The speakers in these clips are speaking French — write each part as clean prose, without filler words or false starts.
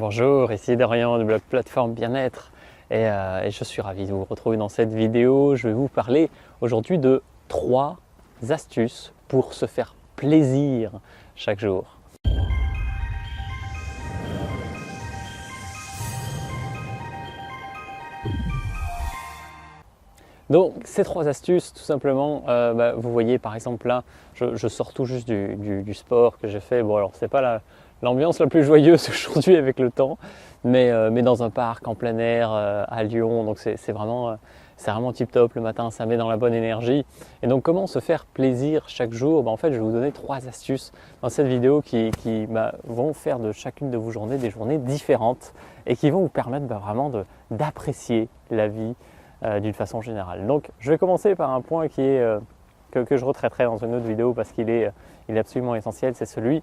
Bonjour, ici Dorian du blog Plateforme Bien-être et je suis ravi de vous retrouver dans cette vidéo. Je vais vous parler aujourd'hui de 3 astuces pour se faire plaisir chaque jour. Donc ces 3 astuces, tout simplement, vous voyez par exemple là, je sors tout juste du sport que j'ai fait. Bon alors c'est pas l'ambiance la plus joyeuse aujourd'hui avec le temps, mais dans un parc en plein air à Lyon, donc c'est vraiment tip top le matin, ça met dans la bonne énergie. Et donc comment se faire plaisir chaque jour? En fait je vais vous donner 3 astuces dans cette vidéo qui vont faire de chacune de vos journées des journées différentes et qui vont vous permettre vraiment d'apprécier la vie d'une façon générale. Donc je vais commencer par un point qui est, que je retraiterai dans une autre vidéo parce qu'il est absolument essentiel, c'est celui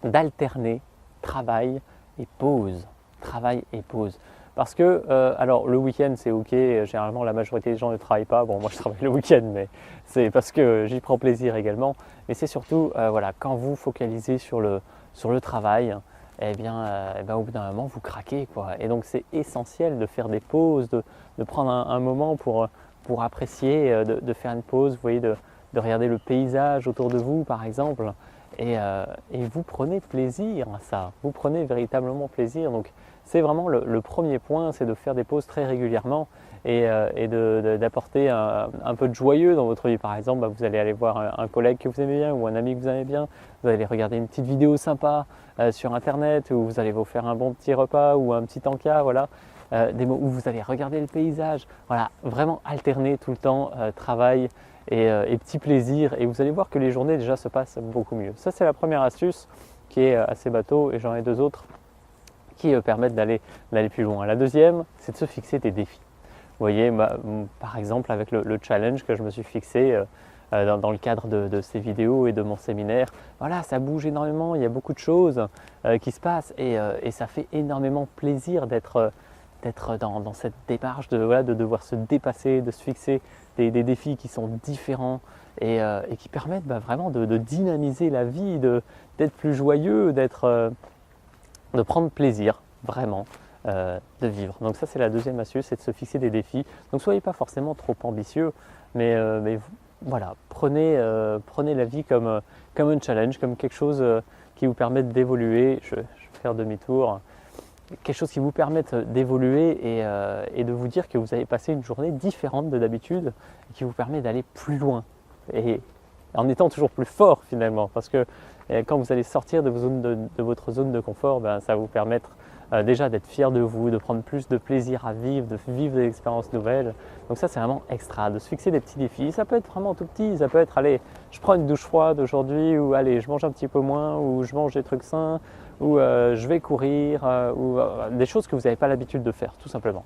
d'alterner travail et pause. Travail et pause. Parce que, alors le week-end c'est ok, généralement la majorité des gens ne travaillent pas, bon moi je travaille le week-end mais c'est parce que j'y prends plaisir également, mais c'est surtout voilà, quand vous focalisez sur le travail, au bout d'un moment vous craquez quoi. Et donc c'est essentiel de faire des pauses, de prendre un moment pour apprécier, de faire une pause, vous voyez, de regarder le paysage autour de vous par exemple, et vous prenez plaisir à ça, vous prenez véritablement plaisir. Donc c'est vraiment le premier point, c'est de faire des pauses très régulièrement et d'apporter un peu de joyeux dans votre vie. Par exemple, vous allez aller voir un collègue que vous aimez bien ou un ami que vous aimez bien, vous allez regarder une petite vidéo sympa sur internet, ou vous allez vous faire un bon petit repas ou un petit encas, voilà. Où vous allez regarder le paysage, voilà, vraiment alterner tout le temps travail et petits plaisirs, et vous allez voir que les journées déjà se passent beaucoup mieux. Ça c'est la première astuce qui est assez bateau, et j'en ai 2 autres qui permettent d'aller plus loin. La deuxième, c'est de se fixer des défis. Vous voyez, par exemple avec le challenge que je me suis fixé dans le cadre de ces vidéos et de mon séminaire, voilà, ça bouge énormément, il y a beaucoup de choses qui se passent, et ça fait énormément plaisir d'être dans cette démarche de devoir se dépasser, de se fixer des défis qui sont différents et qui permettent vraiment de dynamiser la vie, d'être plus joyeux, de prendre plaisir vraiment de vivre. Donc ça c'est la deuxième astuce, c'est de se fixer des défis. Donc soyez pas forcément trop ambitieux, mais voilà, prenez la vie comme un challenge, comme quelque chose qui vous permette d'évoluer. Je vais faire demi-tour. Quelque chose qui vous permette d'évoluer et de vous dire que vous avez passé une journée différente de d'habitude et qui vous permet d'aller plus loin et en étant toujours plus fort finalement, parce que quand vous allez sortir de votre zone de confort, ça va vous permettre déjà d'être fier de vous, de prendre plus de plaisir à vivre, de vivre des expériences nouvelles. Donc ça c'est vraiment extra, de se fixer des petits défis. Ça peut être vraiment tout petit, ça peut être allez, je prends une douche froide aujourd'hui, ou allez, je mange un petit peu moins, ou je mange des trucs sains, ou je vais courir, ou des choses que vous n'avez pas l'habitude de faire tout simplement.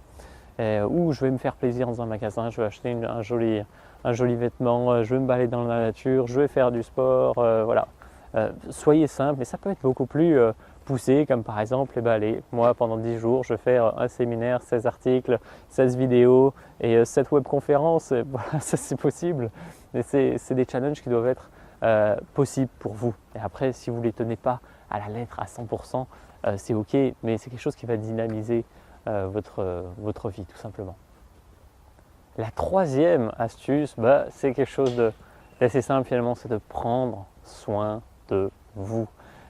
Ou je vais me faire plaisir dans un magasin, je vais acheter un joli vêtement, je vais me balader dans la nature, je vais faire du sport, voilà. Soyez simple, mais ça peut être beaucoup plus poussé, comme par exemple, allez, moi pendant 10 jours, je fais un séminaire, 16 articles, 16 vidéos et 7 webconférences, voilà, ça c'est possible. Mais c'est des challenges qui doivent être possibles pour vous. Et après, si vous ne les tenez pas à la lettre à 100%, c'est ok, mais c'est quelque chose qui va dynamiser votre vie tout simplement. La troisième astuce, c'est quelque chose d'assez simple finalement, c'est de prendre soin de vous.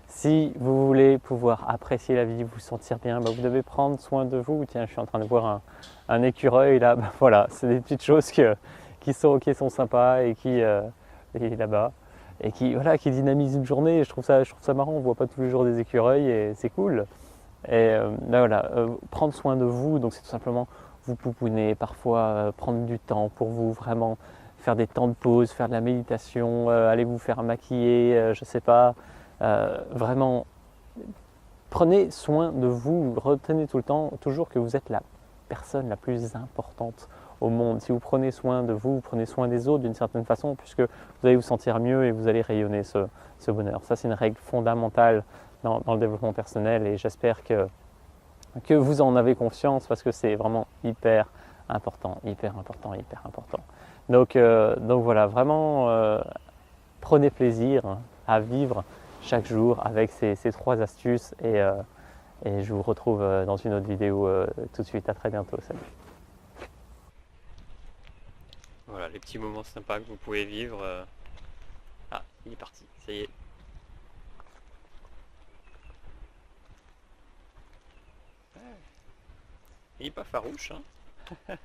Si vous voulez pouvoir apprécier la vie, vous sentir bien, vous devez prendre soin de vous. Tiens, je suis en train de voir un écureuil là, voilà, c'est des petites choses qui sont sympas et qui est là-bas et qui dynamisent une journée. Je trouve ça marrant, on ne voit pas tous les jours des écureuils et c'est cool. Et prendre soin de vous, donc c'est tout simplement vous pouponner, parfois prendre du temps pour vous, vraiment faire des temps de pause, faire de la méditation, aller vous faire maquiller, je sais pas, vraiment prenez soin de vous, retenez tout le temps, toujours que vous êtes la personne la plus importante au monde. Si vous prenez soin de vous, vous prenez soin des autres d'une certaine façon, puisque vous allez vous sentir mieux et vous allez rayonner ce bonheur. Ça c'est une règle fondamentale dans le développement personnel, et j'espère que vous en avez conscience, parce que c'est vraiment hyper important. Donc voilà, vraiment prenez plaisir à vivre chaque jour avec ces 3 astuces et Et je vous retrouve dans une autre vidéo tout de suite. À très bientôt. Salut. Voilà les petits moments sympas que vous pouvez vivre. Ah, il est parti, ça y est. Il est pas farouche, hein.